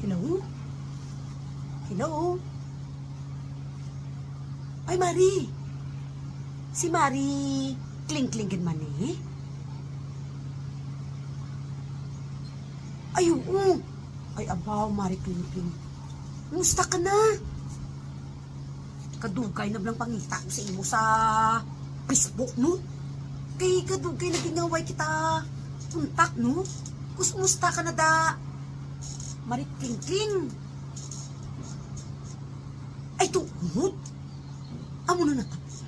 Hello? Hello? Ay, Mari. Si Mari kling-klingin man eh. Ay, oo. Ay, abaw, Mari kling-kling. Musta ka na? Kadugay na blang pangita ko sa imo sa Facebook, no? Kay kadugay na ginaway kita puntak, no? Musta ka na da? Mari kling-kling. Ay, tuunod. Amo na natapos.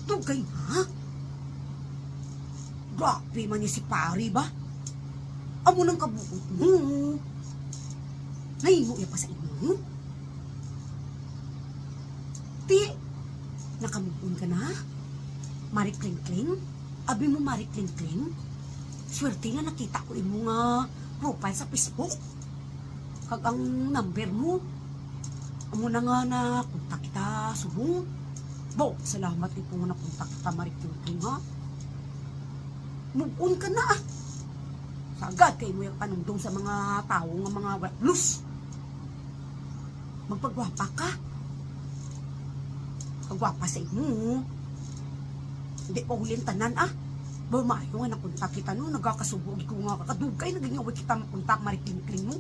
Dugay na. Grabe man niya si Pari ba? Amo nang kabuot mo. Nahimo ya pa sa inyo. Ti, nakamupon ka na? Mari kling-kling? Abi mo Mari kling-kling? Swerte nga nakita ko imo nga profile sa Facebook. Kag ang number mo. Amo na nga na kontak kita subong. Bo, salamat ito nga na kontak kita Mari kling-kling ha. Move on ka na ah. Sagad kayo mo yung panungdong sa mga tao nga mga blues. Magpagwapa ka. Pagwapa sa inyo. Hindi pa hulin tanan ah. Bumayo nga nakuntak kita no. Nagkakasubog ko nga kakadugay. Naging away kita makuntak Mari kling-kling mo.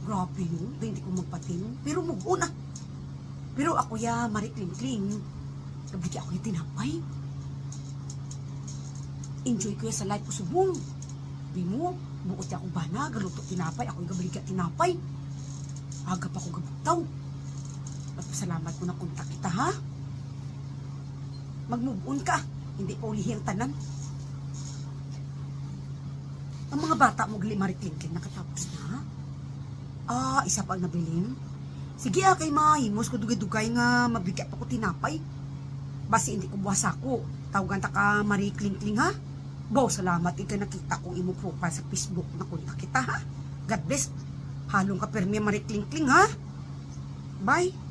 Grabe no. Hindi ko magpatin. Pero move on ah. Pero ako ya Mari kling-kling. Nabigyan ako yung tinapay. Enjoy ko ya sa life ko subong. Di mo, buot ya akong bana, galuto tinapay, ako yung gabaligya tinapay. Agap ako gabutaw. At pasalamat ko na kontak kita ha. Mag-move on ka, hindi pa ulihi ang tanan. Ang mga bata mo gali Mari kling-kling nakatapos na. Ah, isa pa ang nabilin. Sige kay mahimos ko dugay-dugay nga mabigyan pa ko tinapay. Basi hindi ko buwas ako. Tawagan ta ka Mari kling-kling ha. Bo, salamat ikaw nakita kong imo profile sa Facebook na kontak kita ha. God bless. Halong ka permi Mari kling-kling ha. Bye.